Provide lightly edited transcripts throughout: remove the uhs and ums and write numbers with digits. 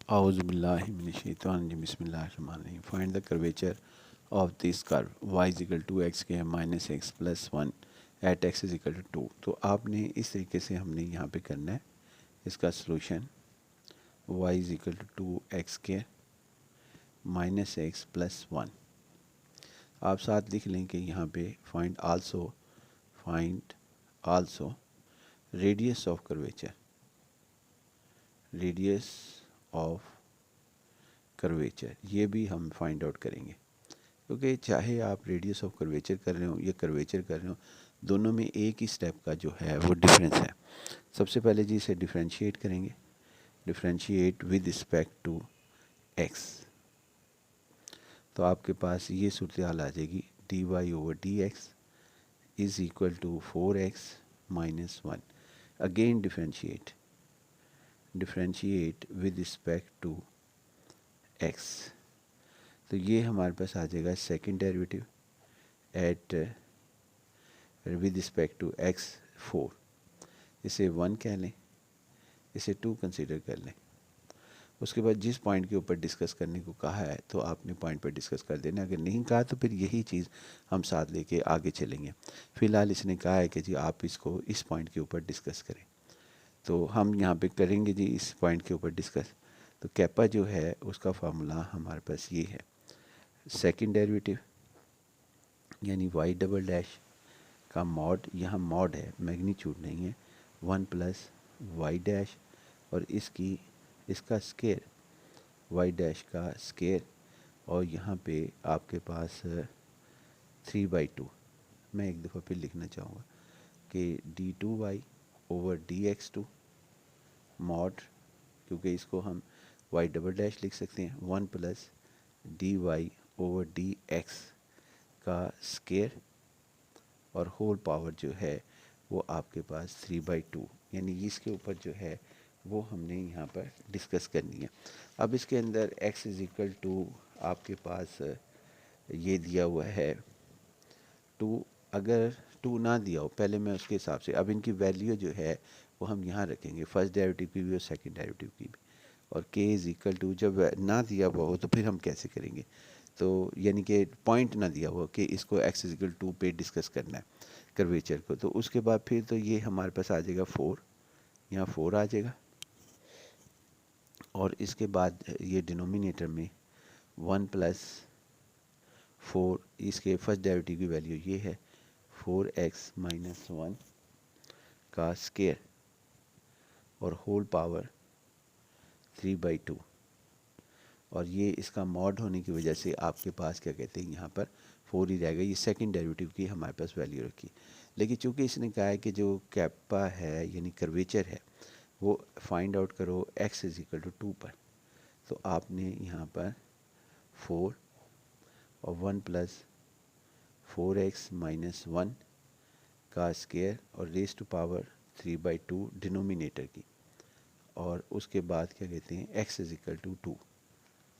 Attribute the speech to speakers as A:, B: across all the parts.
A: Auzubillahiminash-shaytanir-rajim. Bismillahir-rahmanir-rahim. Find the curvature of this curve y is equal to x के minus x plus 1 at x is equal to 2. तो आपने इस तरीके से हमने यहाँ पे करना है इसका solution y is equal to 2x के minus x plus 1. आप साथ लिख लें कि यहाँ पे find also radius of curvature, radius of curvature ये भी हम फाइंड आउट करेंगे, क्योंकि चाहे आप रेडियस ऑफ कर्वेचर कर रहे हो या कर्वेचर कर रहे हो, दोनों में एक ही स्टेप का जो है वो डिफरेंस है. सबसे पहले जी इसे डिफरेंशिएट करेंगे, differentiate with respect to X. तो आपके पास ये सूरत हाल आ जाएगी D Y over D X is equal to 4x minus 1. Again differentiate with respect to x. तो ये हमारे पास आ जाएगा second derivative at with respect to x 4. इसे 1 कह लें, इसे 2 कंसीडर कर लें. उसके बाद जिस पॉइंट के ऊपर डिस्कस करने को कहा है तो आपने पॉइंट पर डिस्कस कर देना. अगर नहीं कहा तो फिर यही चीज़ हम साथ लेके आगे चलेंगे. फ़िलहाल इसने कहा है कि जी आप इसको इस पॉइंट के ऊपर डिस्कस करें, तो हम यहाँ पे करेंगे जी इस पॉइंट के ऊपर डिस्कस. तो कैपा जो है उसका फार्मूला हमारे पास ये है, सेकंड डेरिवेटिव यानी y डबल डैश का मॉड, यहाँ मॉड है मैग्नीट्यूड नहीं है, 1 प्लस वाई डैश और इसका स्केयर y डैश का स्केयर, और यहाँ पे आपके पास 3/2. मैं एक दफ़ा फिर लिखना चाहूँगा कि d2y ओवर dx2 मॉड, क्योंकि इसको हम y डबल डैश लिख सकते हैं, 1 प्लस dy ओवर dx का स्केयर और होल पावर जो है वो आपके पास 3/2, यानी इसके ऊपर जो है वो हमने यहाँ पर डिस्कस करनी है. अब इसके अंदर x इज़ इक्वल टू आपके पास ये दिया हुआ है 2. अगर 2 ना दिया हो पहले मैं उसके हिसाब से, अब इनकी वैल्यू जो है वो हम यहाँ रखेंगे, फर्स्ट डेरिवेटिव की भी और सेकंड डेरिवेटिव की भी. और k इज़ इक्वल टू जब ना दिया हुआ हो तो फिर हम कैसे करेंगे, तो यानी कि पॉइंट ना दिया हुआ कि इसको x इज़ इक्वल टू पे डिस्कस करना है कर्वेचर को, तो उसके बाद फिर तो ये हमारे पास आ जाएगा 4, यहाँ 4 आ जाएगा. और इसके बाद ये डिनोमिनेटर में 1 प्लस 4, इसके फर्स्ट डेरिवेटिव की वैल्यू ये है 4x माइनस 1 का स्केयर और होल पावर 3/2. और ये इसका मॉड होने की वजह से आपके पास क्या कहते हैं यहाँ पर 4 ही रहेगा. ये सेकंड डेरिवेटिव की हमारे पास वैल्यू रखी, लेकिन चूंकि इसने कहा है कि जो कैपा है यानी कर्वेचर है वो फाइंड आउट करो x इज़ इक्वल टू 2 पर, तो आपने यहाँ पर 4 और 1 प्लस 4x माइनस 1 का स्केयर और रेज टू पावर 3/2 डिनोमिनेटर की, और उसके बाद क्या कहते हैं x इज़ इक्वल टू 2.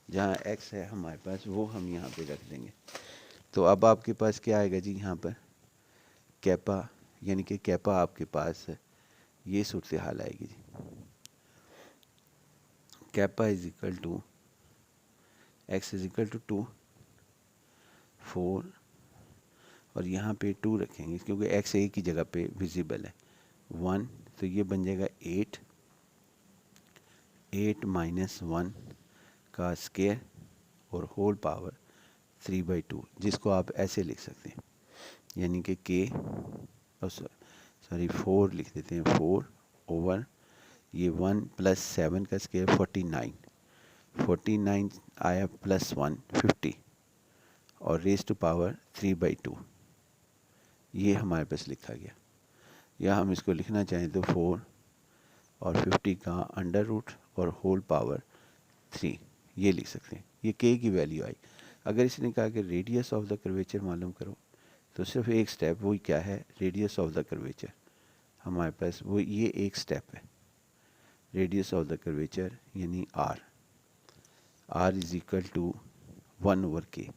A: जहाँ x है हमारे पास वो हम यहाँ पे रख देंगे. तो अब आपके पास क्या आएगा जी, यहाँ पर कैपा, यानी कि कैपा आपके पास ये सूरत हाल आएगी जी, kappa is equal to x is equal to 2 4 और यहाँ पे 2 रखेंगे क्योंकि x एक ही जगह पे विजिबल है 1, तो ये बन जाएगा 8 माइनस 1 का स्केयर और होल पावर 3/2, जिसको आप ऐसे लिख सकते हैं, यानी कि k 4 लिख देते हैं, 4 ओवर ये 1 प्लस 7 का स्केयर 49 आया प्लस 1 50 और रेज टू पावर 3/2. ये हमारे पास लिखा गया, या हम इसको लिखना चाहें तो 4 और 50 का अंडर रूट और होल पावर 3 ये लिख सकते हैं. ये k की वैल्यू आई. अगर इसने कहा कि रेडियस ऑफ द कर्वेचर मालूम करो, तो सिर्फ एक स्टेप, वही क्या है, रेडियस ऑफ द कर्वेचर हमारे पास वो ये एक स्टेप है, रेडियस ऑफ द कर्वेचर यानी r is equal to 1 over k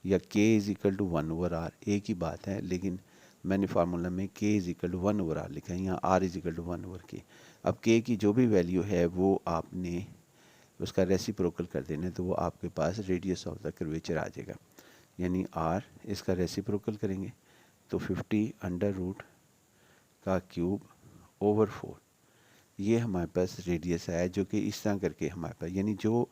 A: या k is equal to 1 over r, एक ही बात है, लेकिन मैंने फार्मूला में k is equal to 1 over r लिखा है, यहाँ r is equal to 1 over k. अब k की जो भी वैल्यू है वो आपने उसका रेसिप्रोकल कर देना है, तो वो आपके पास रेडियस ऑफ द कर्वेचर आ जाएगा। यानी आर, इसका रेसिप्रोकल करेंगे तो 50 अंडर रूट का क्यूब ओवर 4, ये हमारे पास रेडियस आया, जो कि इस तरह करके हमारे पास, यानी जो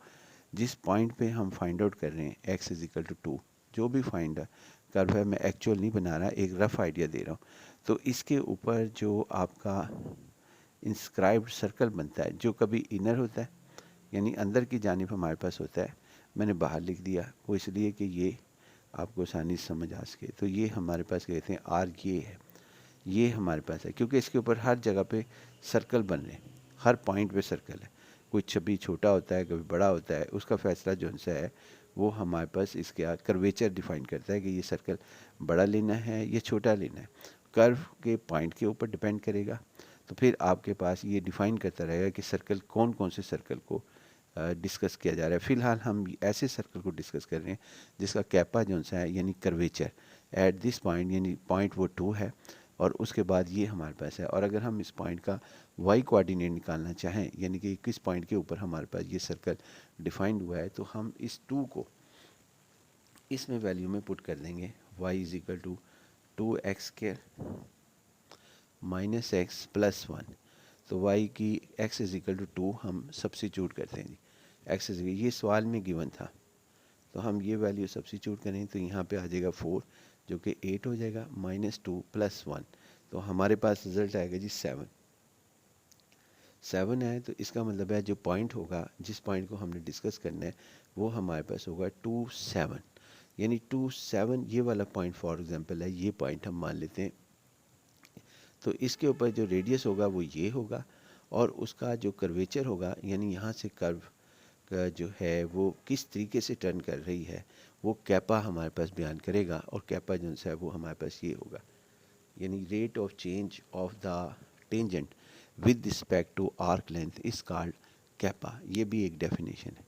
A: जिस पॉइंट पे हम फाइंड आउट कर रहे हैं x इज इक्वल टू 2, जो भी फाइंड कर्व है, मैं एक्चुअल नहीं बना रहा, एक रफ आइडिया दे रहा हूँ। तो इसके ऊपर जो आपका इंस्क्राइब्ड सर्कल बनता है, जो कभी इनर होता है यानी अंदर की जानिब हमारे पास होता है, मैंने बाहर लिख दिया, वो इसलिए कि ये आपको आसानी से समझ आ सके। तो ये हमारे पास कहते हैं आर, ये है, ये हमारे पास है, क्योंकि इसके ऊपर हर जगह पे सर्कल बन रहे हैं, हर पॉइंट पे सर्कल है, कोई कभी छोटा होता है कभी बड़ा होता है, उसका फैसला जो सा है वो हमारे पास इसके कर्वेचर डिफाइन करता है कि ये सर्कल बड़ा लेना है या छोटा लेना है, कर्व के पॉइंट के ऊपर डिपेंड करेगा। तो फिर आपके पास ये डिफाइन करता रहेगा कि सर्कल कौन कौन से सर्कल को डिस्कस किया जा रहा है। फ़िलहाल हम ऐसे सर्कल को डिस्कस कर रहे हैं जिसका कैपा जो सा है यानी कर्वेचर एट दिस पॉइंट, यानी पॉइंट वो 2 है और उसके बाद ये हमारे पास है। और अगर हम इस पॉइंट का वाई कोऑर्डिनेट निकालना चाहें, यानी कि किस पॉइंट के ऊपर हमारे पास ये सर्कल डिफाइंड हुआ है, तो हम इस 2 को इसमें वैल्यू में पुट कर देंगे। y is equal to 2x square minus X plus 1। तो y की x इज इक्वल टू 2 हम सब्सिट्यूट करते हैं जी, x इज, ये सवाल में गिवन था, तो हम ये वैल्यू सब्सिट्यूट करें तो यहाँ पे आ जाएगा 4, जो कि 8 हो जाएगा, माइनस 2 प्लस 1, तो हमारे पास रिजल्ट आएगा जी 7। 7 है, तो इसका मतलब है जो पॉइंट होगा, जिस पॉइंट को हमने डिस्कस करना है, वो हमारे पास होगा 2 7, यानी 2 7 ये वाला पॉइंट फॉर एग्जांपल है, ये पॉइंट हम मान लेते हैं। तो इसके ऊपर जो रेडियस होगा वो ये होगा, और उसका जो कर्वेचर होगा, यानी यहाँ से कर्व का जो है वो किस तरीके से टर्न कर रही है, वो कैपा हमारे पास बयान करेगा, और कैपा जो है वो हमारे पास ये होगा, यानी rate of change of the tangent with respect to arc length is called kappa. ये भी एक डेफिनेशन है।